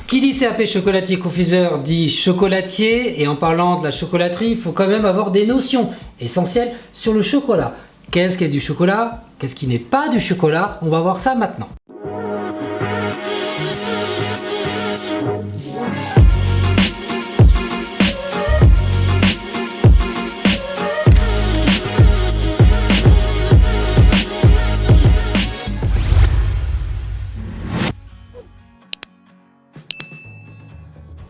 Qui dit CAP chocolatier confiseur dit chocolatier, et en parlant de la chocolaterie, il faut quand même avoir des notions essentielles sur le chocolat. Qu'est-ce qui est du chocolat? Qu'est-ce qui n'est pas du chocolat? On va voir ça maintenant.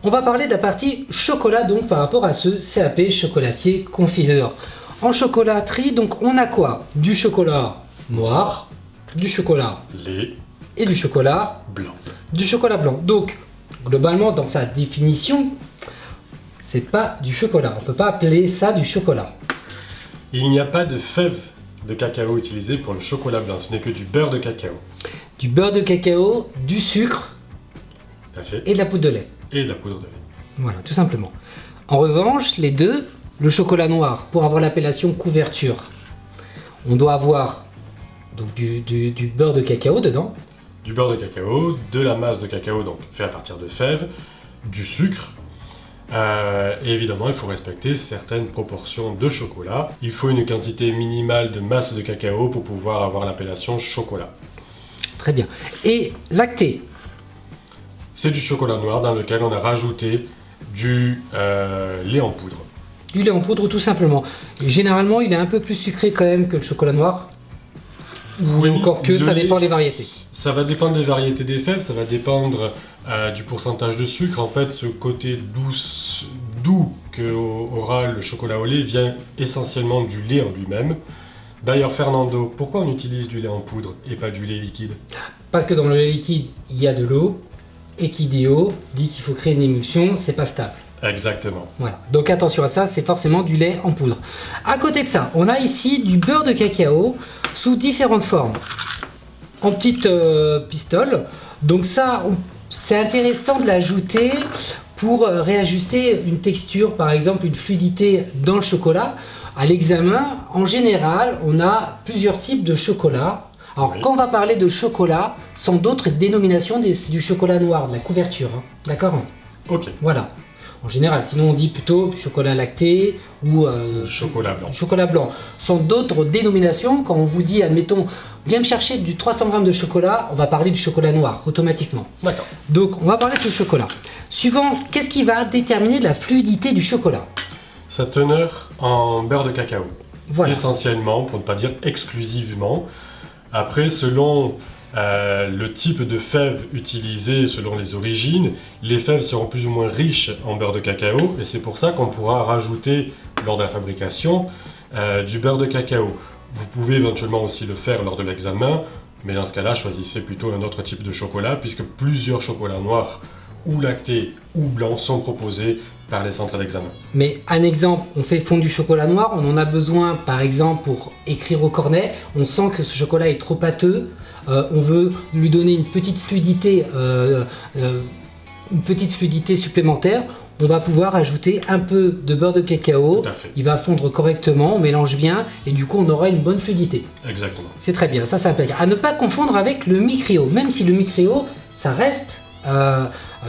On va parler de la partie chocolat donc par rapport à ce CAP chocolatier confiseur. En chocolaterie, donc on a quoi? Du chocolat noir, du chocolat lait et du chocolat blanc. Du chocolat blanc. Donc globalement dans sa définition, c'est pas du chocolat. On peut pas appeler ça du chocolat. Il n'y a pas de fèves de cacao utilisées pour le chocolat blanc, ce n'est que du beurre de cacao. Du beurre de cacao, du sucre Tout à fait. et de la poudre de lait. Et de la poudre de lait. Voilà, tout simplement. En revanche, les deux, le chocolat noir, pour avoir l'appellation couverture, on doit avoir donc du beurre de cacao dedans. Du beurre de cacao, de la masse de cacao, donc fait à partir de fèves, du sucre. Et évidemment, il faut respecter certaines proportions de chocolat. Il faut une quantité minimale de masse de cacao pour pouvoir avoir l'appellation chocolat. Très bien. Et lacté. C'est du chocolat noir dans lequel on a rajouté du lait en poudre. Du lait en poudre tout simplement. Généralement, il est un peu plus sucré quand même que le chocolat noir. Oui, Ou encore que ça dépend des variétés. Ça va dépendre des variétés des fèves, ça va dépendre du pourcentage de sucre. En fait, ce côté doux qu'aura le chocolat au lait vient essentiellement du lait en lui-même. D'ailleurs, Fernando, pourquoi on utilise du lait en poudre et pas du lait liquide? Parce que dans le lait liquide, il y a de l'eau. Et qui dit eau, dit qu'il faut créer une émulsion, c'est pas stable. Exactement. Voilà. Donc attention à ça, c'est forcément du lait en poudre. À côté de ça, on a ici du beurre de cacao sous différentes formes. En petites pistoles. Donc ça, c'est intéressant de l'ajouter pour réajuster une texture, par exemple une fluidité dans le chocolat. À l'examen, en général, on a plusieurs types de chocolat. Alors, oui. Quand on va parler de chocolat, sans d'autres dénominations, c'est du chocolat noir, de la couverture. Hein. D'accord? Ok. Voilà. En général, sinon on dit plutôt chocolat lacté ou chocolat blanc. Chocolat blanc. Sans d'autres dénominations, quand on vous dit, admettons, viens me chercher du 300 g de chocolat, on va parler du chocolat noir, automatiquement. D'accord. Donc, on va parler de ce chocolat. Suivant, qu'est-ce qui va déterminer la fluidité du chocolat? Sa teneur en beurre de cacao. Voilà. Essentiellement, pour ne pas dire exclusivement. Après, selon le type de fèves utilisées, selon les origines, les fèves seront plus ou moins riches en beurre de cacao et c'est pour ça qu'on pourra rajouter lors de la fabrication du beurre de cacao. Vous pouvez éventuellement aussi le faire lors de l'examen, mais dans ce cas-là, choisissez plutôt un autre type de chocolat puisque plusieurs chocolats noirs ou lactés ou blancs sont proposés par les centres d'examen. Mais un exemple, on fait fondre du chocolat noir, on en a besoin par exemple pour écrire au cornet, on sent que ce chocolat est trop pâteux, on veut lui donner une petite fluidité supplémentaire, on va pouvoir ajouter un peu de beurre de cacao, il va fondre correctement, on mélange bien et du coup on aura une bonne fluidité. Exactement. C'est très bien, ça impeccable. À ne pas confondre avec le micréo, même si le micréo, ça reste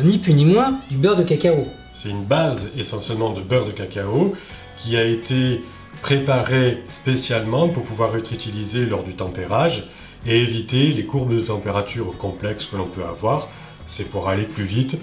ni plus ni moins du beurre de cacao. C'est une base essentiellement de beurre de cacao qui a été préparée spécialement pour pouvoir être utilisée lors du tempérage et éviter les courbes de température complexes que l'on peut avoir. C'est pour aller plus vite.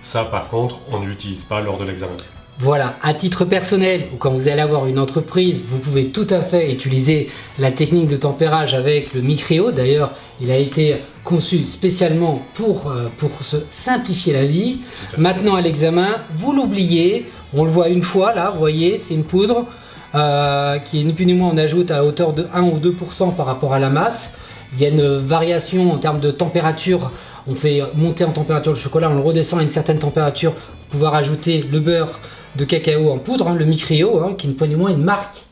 Ça, par contre, on ne l'utilise pas lors de l'examen. Voilà, à titre personnel ou quand vous allez avoir une entreprise, vous pouvez tout à fait utiliser la technique de tempérage avec le micréo. D'ailleurs, il a été conçu spécialement pour se simplifier la vie. Maintenant, à l'examen, vous l'oubliez. On le voit une fois là, vous voyez, c'est une poudre qui est ni plus ni moins, on ajoute à hauteur de 1 ou 2% par rapport à la masse. Il y a une variation en termes de température. On fait monter en température le chocolat, on le redescend à une certaine température pour pouvoir ajouter le beurre de cacao en poudre, hein, le micréo, hein, qui est ni plus ni moins une marque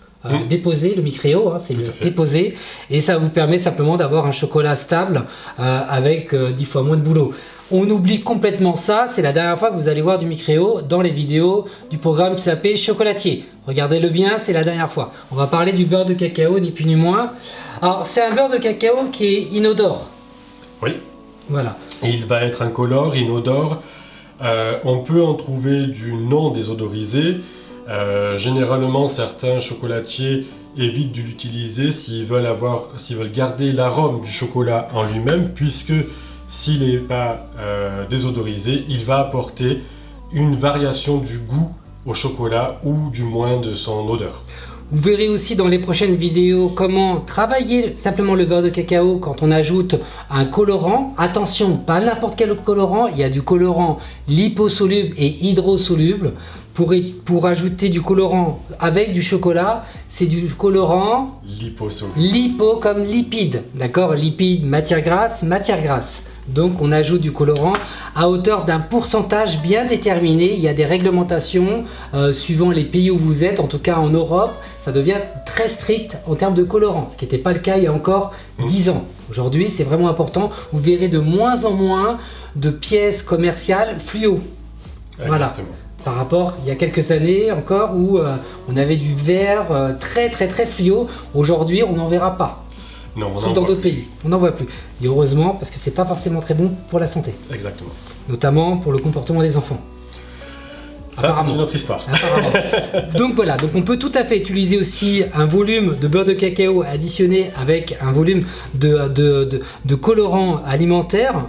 déposée, le micréo, hein, c'est le déposé, et ça vous permet simplement d'avoir un chocolat stable avec 10 fois moins de boulot. On oublie complètement ça, c'est la dernière fois que vous allez voir du micréo dans les vidéos du programme CAP chocolatier. Regardez-le bien, c'est la dernière fois. On va parler du beurre de cacao, ni plus ni moins. Alors, c'est un beurre de cacao qui est inodore. Oui. Voilà. Il va être incolore, inodore, On peut en trouver du non désodorisé. Généralement, certains chocolatiers évitent de l'utiliser s'ils veulent garder l'arôme du chocolat en lui-même, puisque s'il n'est pas désodorisé, il va apporter une variation du goût au chocolat ou du moins de son odeur. Vous verrez aussi dans les prochaines vidéos comment travailler simplement le beurre de cacao quand on ajoute un colorant. Attention, pas n'importe quel autre colorant, il y a du colorant liposoluble et hydrosoluble. Pour ajouter du colorant avec du chocolat, c'est du colorant liposoluble. Lipo comme lipide, d'accord? Lipide, matière grasse, matière grasse. Donc on ajoute du colorant à hauteur d'un pourcentage bien déterminé. Il y a des réglementations suivant les pays où vous êtes. En tout cas en Europe, ça devient très strict en termes de colorant, ce qui n'était pas le cas il y a encore 10 ans. Aujourd'hui, c'est vraiment important. Vous verrez de moins en moins de pièces commerciales fluo. Voilà. Par rapport il y a quelques années encore où on avait du verre très fluo. Aujourd'hui, on n'en verra pas. Non, sauf dans d'autres pays, on n'en voit plus. Et heureusement, parce que c'est pas forcément très bon pour la santé. Exactement. Notamment pour le comportement des enfants. Ça, c'est une autre histoire. Donc voilà, donc on peut tout à fait utiliser aussi un volume de beurre de cacao additionné avec un volume de colorant alimentaire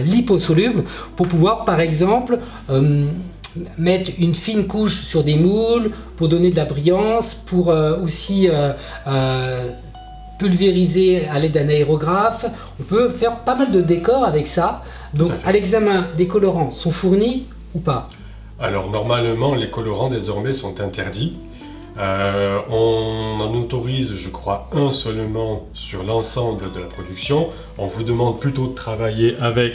liposoluble pour pouvoir, par exemple, mettre une fine couche sur des moules pour donner de la brillance, pour aussi pulvériser à l'aide d'un aérographe. On peut faire pas mal de décors avec ça. Donc à l'examen, les colorants sont fournis ou pas? Alors normalement, les colorants désormais sont interdits. On en autorise, je crois, un seulement sur l'ensemble de la production. On vous demande plutôt de travailler avec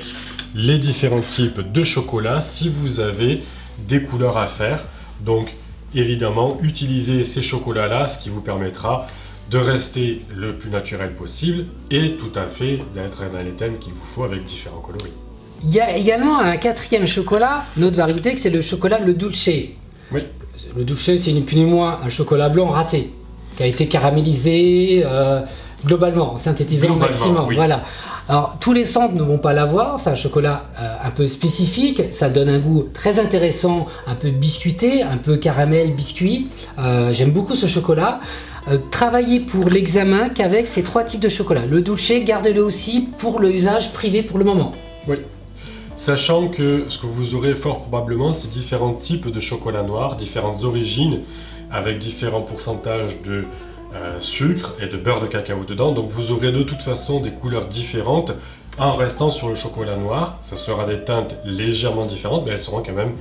les différents types de chocolat si vous avez des couleurs à faire. Donc évidemment, utilisez ces chocolats-là, ce qui vous permettra de rester le plus naturel possible et tout à fait d'être dans les thèmes qu'il vous faut avec différents coloris. Il y a également un quatrième chocolat, notre variété, que c'est le chocolat le dulce. Oui. Le dulce, c'est ni plus ni moins un chocolat blanc raté qui a été caramélisé globalement, en synthétisant au maximum. Oui. Voilà. Alors, tous les centres ne vont pas l'avoir, c'est un chocolat un peu spécifique, ça donne un goût très intéressant, un peu biscuité, un peu caramel, biscuit. J'aime beaucoup ce chocolat. Travaillez pour l'examen qu'avec ces trois types de chocolat. Le dulce, gardez-le aussi pour l'usage privé pour le moment. Oui. Sachant que ce que vous aurez fort probablement, c'est différents types de chocolat noir, différentes origines, avec différents pourcentages de sucre et de beurre de cacao dedans. Donc vous aurez de toute façon des couleurs différentes en restant sur le chocolat noir. Ça sera des teintes légèrement différentes, mais elles seront quand même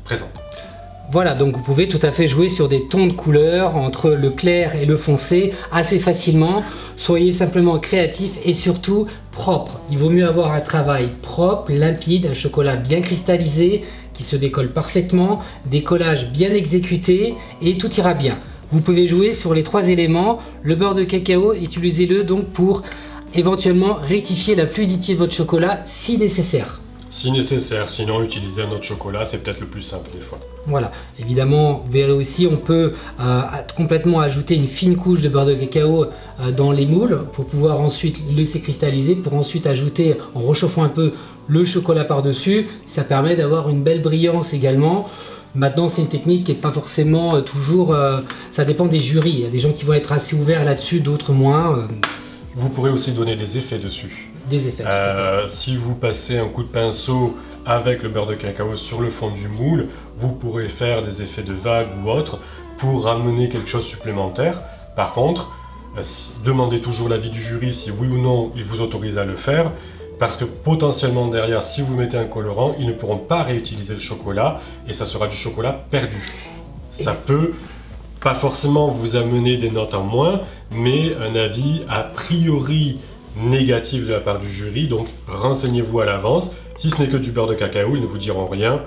présentes. Voilà, donc vous pouvez tout à fait jouer sur des tons de couleurs entre le clair et le foncé assez facilement. Soyez simplement créatif et surtout propre. Il vaut mieux avoir un travail propre, limpide, un chocolat bien cristallisé qui se décolle parfaitement, des collages bien exécutés et tout ira bien. Vous pouvez jouer sur les trois éléments. Le beurre de cacao, utilisez-le donc pour éventuellement rectifier la fluidité de votre chocolat si nécessaire. Si nécessaire, sinon utiliser un autre chocolat, c'est peut-être le plus simple des fois. Voilà, évidemment, vous verrez aussi, on peut complètement ajouter une fine couche de beurre de cacao dans les moules pour pouvoir ensuite le laisser cristalliser, pour ensuite ajouter, en réchauffant un peu, le chocolat par-dessus. Ça permet d'avoir une belle brillance également. Maintenant, c'est une technique qui n'est pas forcément toujours... ça dépend des jurys. Il y a des gens qui vont être assez ouverts là-dessus, d'autres moins. Vous pourrez aussi donner des effets dessus. Des effets. Si vous passez un coup de pinceau avec le beurre de cacao sur le fond du moule, vous pourrez faire des effets de vague ou autre pour ramener quelque chose supplémentaire. Par contre, demandez toujours l'avis du jury si oui ou non il vous autorise à le faire, parce que potentiellement derrière, si vous mettez un colorant, ils ne pourront pas réutiliser le chocolat et ça sera du chocolat perdu. Ça peut pas forcément vous amener des notes en moins, mais un avis a priori négatif de la part du jury, donc renseignez-vous à l'avance. Si ce n'est que du beurre de cacao, ils ne vous diront rien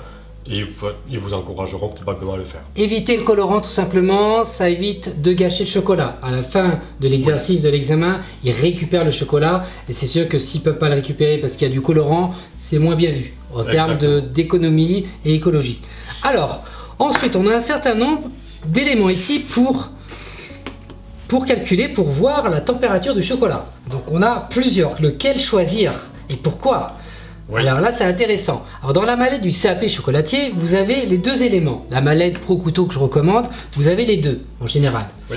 et ils vous encourageront probablement à le faire. Évitez le colorant tout simplement, ça évite de gâcher le chocolat. À la fin de l'exercice, de l'examen, ils récupèrent le chocolat et c'est sûr que s'ils ne peuvent pas le récupérer parce qu'il y a du colorant, c'est moins bien vu en termes d'économie et écologie. Alors, ensuite, on a un certain nombre d'éléments ici pour calculer, pour voir la température du chocolat. Donc on a plusieurs, lequel choisir et pourquoi? Oui. Alors là, c'est intéressant. Alors dans la mallette du CAP chocolatier, vous avez les deux éléments. La mallette Pro Couteau que je recommande, vous avez les deux en général. Oui.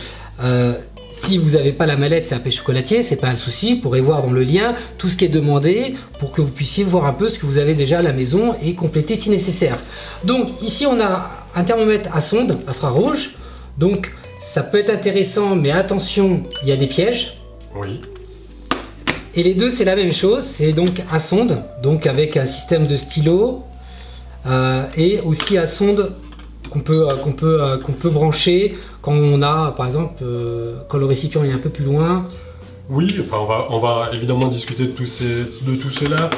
Si vous n'avez pas la mallette CAP chocolatier, c'est pas un souci. Vous pourrez voir dans le lien tout ce qui est demandé pour que vous puissiez voir un peu ce que vous avez déjà à la maison et compléter si nécessaire. Donc ici, on a un thermomètre à sonde, infrarouge. Donc ça peut être intéressant, mais attention, il y a des pièges. Oui. Et les deux, c'est la même chose, c'est donc à sonde, donc avec un système de stylo et aussi à sonde qu'on peut brancher quand on a, par exemple, quand le récipient est un peu plus loin. Oui, enfin on va évidemment discuter de tout cela.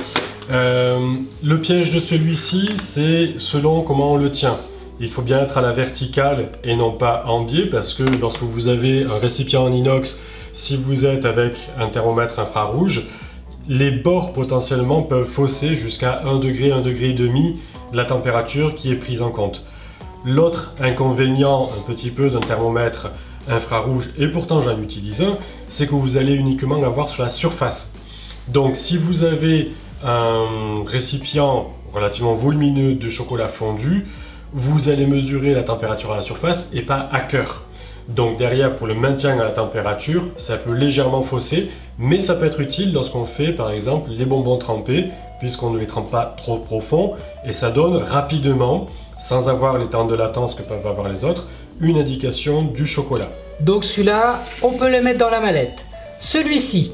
Le piège de celui-ci, c'est selon comment on le tient. Il faut bien être à la verticale et non pas en biais, parce que lorsque vous avez un récipient en inox, si vous êtes avec un thermomètre infrarouge, les bords potentiellement peuvent fausser jusqu'à 1 degré, 1,5 degré la température qui est prise en compte. L'autre inconvénient un petit peu d'un thermomètre infrarouge, et pourtant j'en utilise un, c'est que vous allez uniquement l'avoir sur la surface. Donc si vous avez un récipient relativement volumineux de chocolat fondu, vous allez mesurer la température à la surface et pas à cœur. Donc derrière, pour le maintien à la température, ça peut légèrement fausser, mais ça peut être utile lorsqu'on fait par exemple les bonbons trempés, puisqu'on ne les trempe pas trop profond, et ça donne rapidement, sans avoir les temps de latence que peuvent avoir les autres, une indication du chocolat. Donc celui-là, on peut le mettre dans la mallette. Celui-ci,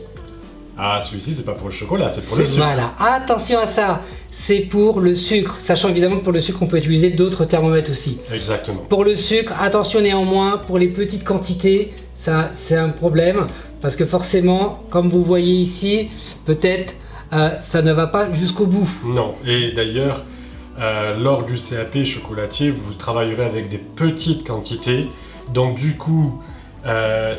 Ah, celui-ci, c'est pas pour le chocolat, c'est pour le sucre. voilà, attention à ça, c'est pour le sucre, sachant évidemment que pour le sucre, on peut utiliser d'autres thermomètres aussi. Exactement. Pour le sucre, attention néanmoins, pour les petites quantités, ça c'est un problème, parce que forcément, comme vous voyez ici, peut-être ça ne va pas jusqu'au bout. Non, et d'ailleurs, lors du CAP chocolatier, vous travaillerez avec des petites quantités, donc du coup,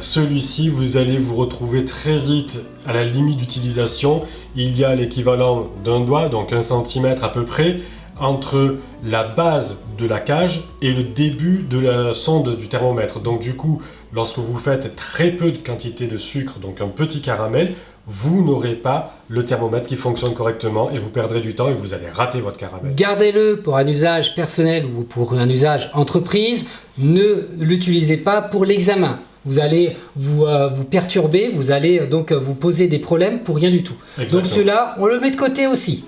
celui-ci, vous allez vous retrouver très vite à la limite d'utilisation. Il y a l'équivalent d'un doigt, donc 1 cm à peu près, entre la base de la cage et le début de la sonde du thermomètre. Donc du coup, lorsque vous faites très peu de quantité de sucre, donc un petit caramel, vous n'aurez pas le thermomètre qui fonctionne correctement et vous perdrez du temps et vous allez rater votre caramel. Gardez-le pour un usage personnel ou pour un usage entreprise. Ne l'utilisez pas pour l'examen. Vous allez vous perturber, vous allez donc vous poser des problèmes pour rien du tout. Exactement. Donc celui-là, on le met de côté aussi.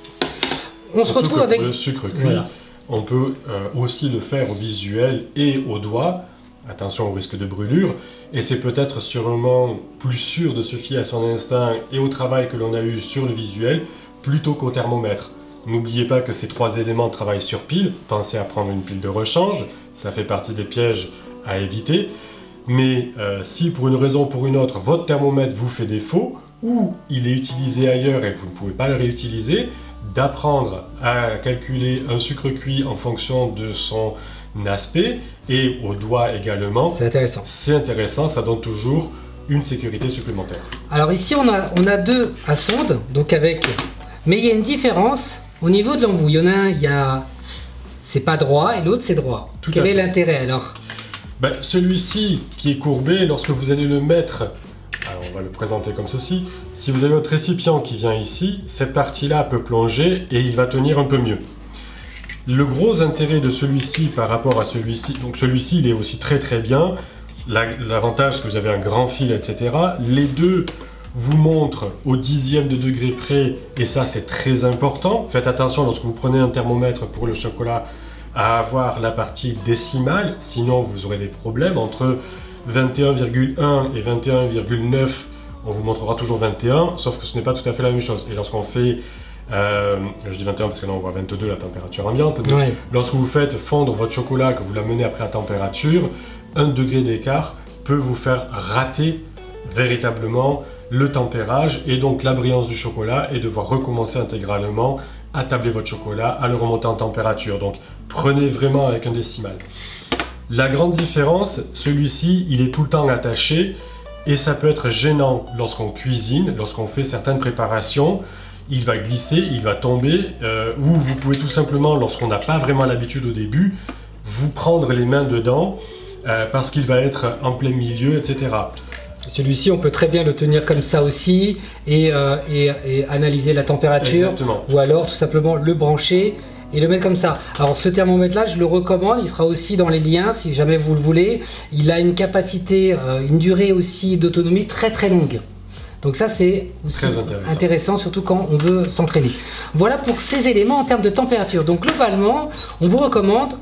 On se retrouve avec... Pour le sucre cuit, Voilà. on peut aussi le faire au visuel et au doigt. Attention au risque de brûlure. Et c'est peut-être sûrement plus sûr de se fier à son instinct et au travail que l'on a eu sur le visuel plutôt qu'au thermomètre. N'oubliez pas que ces 3 éléments travaillent sur pile. Pensez à prendre une pile de rechange. Ça fait partie des pièges à éviter. Mais si pour une raison ou pour une autre, votre thermomètre vous fait défaut ou il est utilisé ailleurs et vous ne pouvez pas le réutiliser, d'apprendre à calculer un sucre cuit en fonction de son aspect et au doigt également. C'est intéressant. C'est intéressant, ça donne toujours une sécurité supplémentaire. Alors ici, on a deux à sonde, donc avec... Mais il y a une différence au niveau de l'embout. Il y en a un, c'est pas droit et l'autre c'est droit. Tout Quel à est fait. l'intérêt alors? Celui-ci qui est courbé, lorsque vous allez le mettre, alors on va le présenter comme ceci, si vous avez votre récipient qui vient ici, cette partie-là peut plonger et il va tenir un peu mieux. Le gros intérêt de celui-ci par rapport à celui-ci, donc celui-ci il est aussi très bien, l'avantage c'est que vous avez un grand fil, etc. Les deux vous montrent au dixième de degré près et ça c'est très important. Faites attention lorsque vous prenez un thermomètre pour le chocolat à avoir la partie décimale, sinon vous aurez des problèmes entre 21,1 et 21,9. On vous montrera toujours 21, sauf que ce n'est pas tout à fait la même chose. Et lorsqu'on fait, je dis 21 parce que là on voit 22 la température ambiante, mais Ouais. lorsque vous faites fondre votre chocolat, que vous l'amenez après la température, 1 degré d'écart peut vous faire rater véritablement le tempérage et donc la brillance du chocolat et devoir recommencer intégralement à tabler votre chocolat, à le remonter en température. Donc prenez vraiment avec un décimal. La grande différence, celui-ci, il est tout le temps attaché et ça peut être gênant lorsqu'on cuisine, lorsqu'on fait certaines préparations. Il va glisser, il va tomber, ou vous pouvez tout simplement, lorsqu'on n'a pas vraiment l'habitude au début, vous prendre les mains dedans parce qu'il va être en plein milieu, etc. Celui-ci, on peut très bien le tenir comme ça aussi et analyser la température. Exactement. Ou alors tout simplement le brancher et le mettre comme ça. Alors ce thermomètre-là, je le recommande, il sera aussi dans les liens si jamais vous le voulez. Il a une capacité, une durée aussi d'autonomie très très longue. Donc ça c'est aussi Très intéressant, surtout quand on veut s'entraîner. Voilà pour ces éléments en termes de température. Donc globalement, on vous recommande,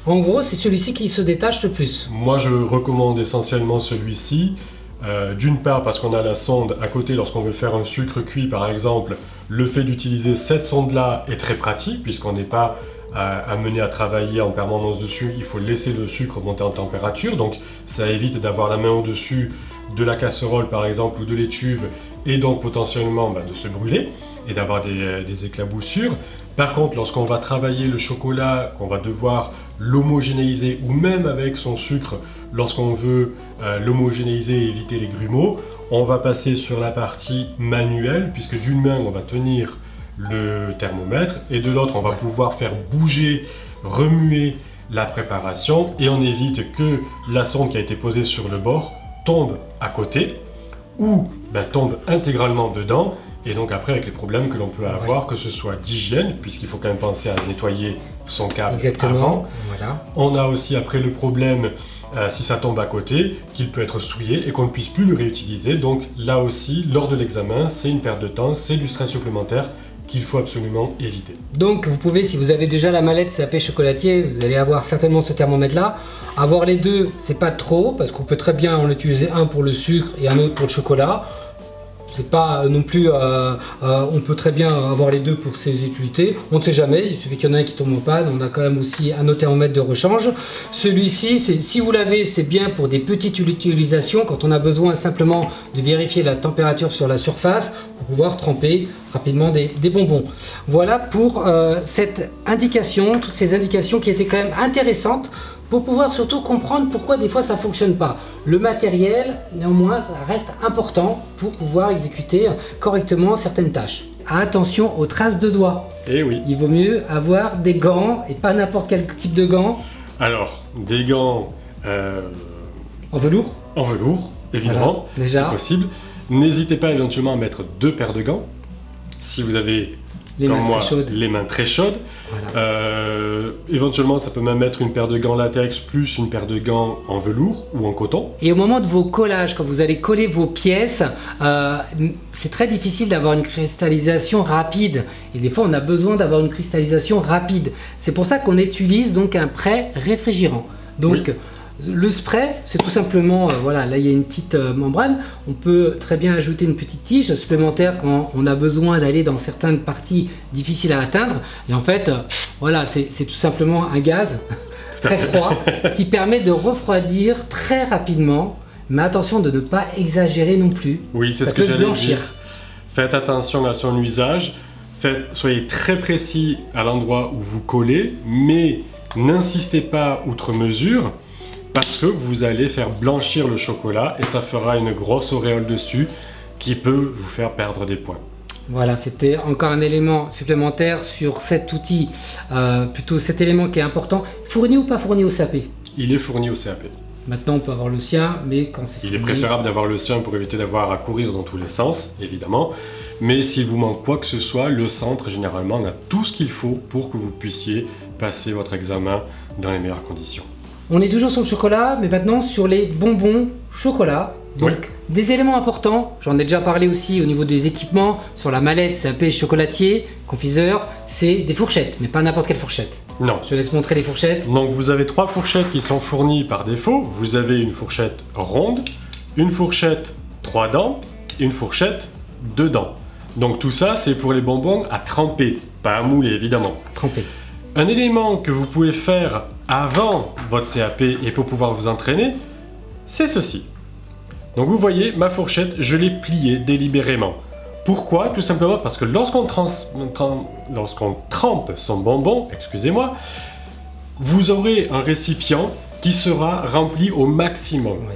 en gros c'est celui-ci qui se détache le plus. Moi je recommande essentiellement celui-ci. D'une part parce qu'on a la sonde à côté lorsqu'on veut faire un sucre cuit par exemple, le fait d'utiliser cette sonde là est très pratique puisqu'on n'est pas amené à travailler en permanence dessus, il faut laisser le sucre monter en température, donc ça évite d'avoir la main au-dessus de la casserole par exemple ou de l'étuve et donc potentiellement de se brûler et d'avoir des éclaboussures. Par contre, lorsqu'on va travailler le chocolat, qu'on va devoir l'homogénéiser ou même avec son sucre, lorsqu'on veut l'homogénéiser et éviter les grumeaux, on va passer sur la partie manuelle puisque d'une main on va tenir le thermomètre et de l'autre on va pouvoir faire bouger, remuer la préparation et on évite que la sonde qui a été posée sur le bord tombe à côté ou tombe intégralement dedans. Et donc après avec les problèmes que l'on peut avoir, que ce soit d'hygiène, puisqu'il faut quand même penser à nettoyer son câble avant. Voilà. On a aussi après le problème, si ça tombe à côté, qu'il peut être souillé et qu'on ne puisse plus le réutiliser. Donc là aussi, lors de l'examen, c'est une perte de temps, c'est du stress supplémentaire qu'il faut absolument éviter. Donc vous pouvez, si vous avez déjà la mallette CAP chocolatier, vous allez avoir certainement ce thermomètre là. Avoir les deux, c'est pas trop, parce qu'on peut très bien en utiliser un pour le sucre et un autre pour le chocolat. C'est pas non plus, on peut très bien avoir les deux pour ses utilités. On ne sait jamais, il suffit qu'il y en ait un qui tombe en panne. On a quand même aussi un autre thermomètre de rechange. Celui-ci, si vous l'avez, c'est bien pour des petites utilisations, quand on a besoin simplement de vérifier la température sur la surface pour pouvoir tremper rapidement des bonbons. Voilà pour cette indication, toutes ces indications qui étaient quand même intéressantes, pour pouvoir surtout comprendre pourquoi des fois ça ne fonctionne pas. Le matériel, néanmoins, ça reste important pour pouvoir exécuter correctement certaines tâches. Attention aux traces de doigts. Et oui. Il vaut mieux avoir des gants et pas n'importe quel type de gants. Alors, des gants en velours. En velours, évidemment, voilà, déjà. C'est possible. N'hésitez pas éventuellement à mettre 2 paires de gants. Si vous avez comme moi, les mains très chaudes. Voilà. Éventuellement, ça peut même être une paire de gants latex plus une paire de gants en velours ou en coton. Et au moment de vos collages, quand vous allez coller vos pièces, c'est très difficile d'avoir une cristallisation rapide. Et des fois, on a besoin d'avoir une cristallisation rapide. C'est pour ça qu'on utilise donc un prêt réfrigérant. Donc, oui. Le spray, c'est tout simplement, voilà, là il y a une petite membrane. On peut très bien ajouter une petite tige supplémentaire quand on a besoin d'aller dans certaines parties difficiles à atteindre. Et en fait, voilà, c'est tout simplement un gaz très froid qui permet de refroidir très rapidement. Mais attention de ne pas exagérer non plus. Oui, c'est ce que j'allais dire. Faites attention à son usage. Soyez très précis à l'endroit où vous collez, mais n'insistez pas outre mesure. Parce que vous allez faire blanchir le chocolat et ça fera une grosse auréole dessus qui peut vous faire perdre des points. Voilà, c'était encore un élément supplémentaire sur cet outil, plutôt cet élément qui est important. Fourni ou pas fourni au CAP? Il est fourni au CAP. Maintenant, on peut avoir le sien, mais quand c'est fourni... Il est préférable d'avoir le sien pour éviter d'avoir à courir dans tous les sens, évidemment. Mais s'il vous manque quoi que ce soit, le centre, généralement, a tout ce qu'il faut pour que vous puissiez passer votre examen dans les meilleures conditions. On est toujours sur le chocolat, mais maintenant sur les bonbons chocolat. Donc, oui. Des éléments importants, j'en ai déjà parlé aussi au niveau des équipements, sur la mallette CAP chocolatier, confiseur, c'est des fourchettes, mais pas n'importe quelle fourchette. Non. Je te laisse montrer les fourchettes. Donc vous avez 3 fourchettes qui sont fournies par défaut. Vous avez une fourchette ronde, une fourchette 3 dents, une fourchette 2 dents. Donc tout ça, c'est pour les bonbons à tremper, pas à mouler évidemment. À tremper. Un élément que vous pouvez faire avant votre CAP et pour pouvoir vous entraîner, c'est ceci. Donc vous voyez, ma fourchette, je l'ai pliée délibérément. Pourquoi? Tout simplement parce que lorsqu'on trempe son bonbon, excusez-moi, vous aurez un récipient qui sera rempli au maximum. Oui.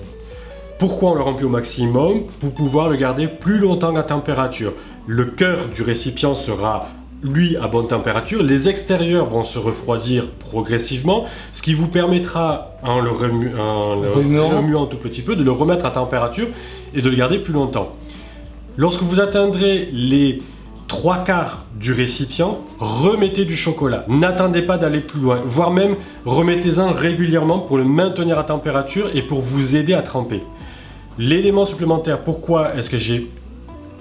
Pourquoi on le remplit au maximum? Pour pouvoir le garder plus longtemps à température. Le cœur du récipient sera lui à bonne température, les extérieurs vont se refroidir progressivement, ce qui vous permettra, en le remuant tout petit peu, de le remettre à température et de le garder plus longtemps. Lorsque vous atteindrez les 3/4 du récipient, remettez du chocolat. N'attendez pas d'aller plus loin, voire même remettez-en régulièrement pour le maintenir à température et pour vous aider à tremper. L'élément supplémentaire, pourquoi est-ce que j'ai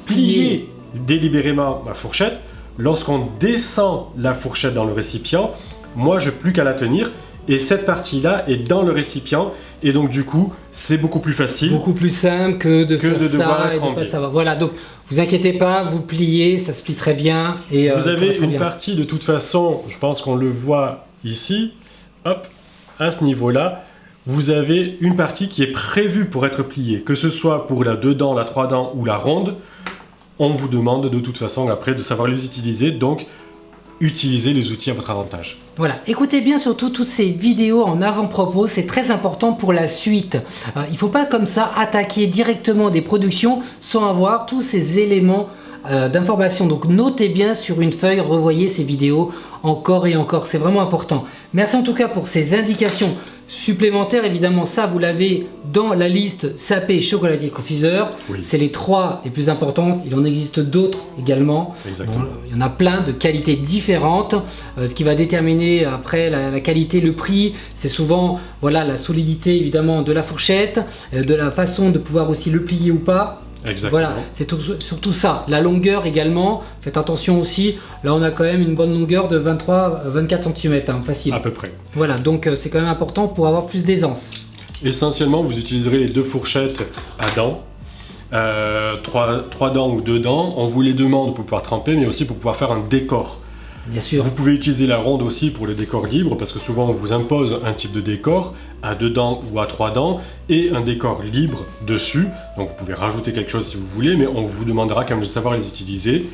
plié délibérément ma fourchette? Lorsqu'on descend la fourchette dans le récipient, moi je n'ai plus qu'à la tenir et cette partie-là est dans le récipient et donc du coup c'est beaucoup plus facile. Beaucoup plus simple que de faire devoir ça la et de tremper. pas savoir. Voilà, donc vous inquiétez pas, vous pliez, ça se plie très bien. Et, vous ça va avez très une bien. partie de toute façon, je pense qu'on le voit ici, hop, à ce niveau-là, vous avez une partie qui est prévue pour être pliée, que ce soit pour la 2 dents, la 3 dents ou la ronde. On vous demande de toute façon après de savoir les utiliser, donc utilisez les outils à votre avantage. Voilà, écoutez bien surtout toutes ces vidéos en avant-propos, c'est très important pour la suite. Il ne faut pas comme ça attaquer directement des productions sans avoir tous ces éléments d'information. Donc notez bien sur une feuille, revoyez ces vidéos encore et encore, c'est vraiment important. Merci en tout cas pour ces indications supplémentaires. Évidemment, ça vous l'avez dans la liste sapé, chocolatier, confiseur. Oui. C'est les 3 les plus importantes. Il en existe d'autres également. Exactement. Bon, il y en a plein de qualités différentes. Ce qui va déterminer après la qualité, le prix, c'est souvent voilà, la solidité évidemment de la fourchette, de la façon de pouvoir aussi le plier ou pas. Exactement. Voilà, c'est surtout ça. La longueur également, faites attention aussi. Là, on a quand même une bonne longueur de 23-24 cm, facile. À peu près. Voilà, donc c'est quand même important pour avoir plus d'aisance. Essentiellement, vous utiliserez les 2 fourchettes à dents, 3 dents ou 2 dents. On vous les demande pour pouvoir tremper, mais aussi pour pouvoir faire un décor. Bien sûr. Vous pouvez utiliser la ronde aussi pour le décor libre, parce que souvent on vous impose un type de décor à 2 dents ou à 3 dents, et un décor libre dessus. Donc vous pouvez rajouter quelque chose si vous voulez, mais on vous demandera quand même de savoir les utiliser.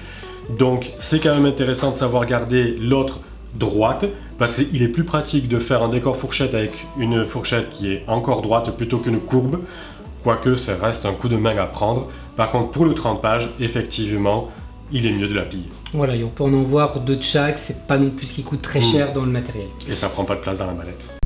Donc c'est quand même intéressant de savoir garder l'autre droite, parce qu'il est plus pratique de faire un décor fourchette avec une fourchette qui est encore droite plutôt qu'une courbe, quoique ça reste un coup de main à prendre. Par contre pour le trempage, effectivement, il est mieux de la plier. Voilà, et on peut en voir 2 de chaque, c'est pas non plus ce qui coûte très cher dans le matériel. Et ça prend pas de place dans la mallette.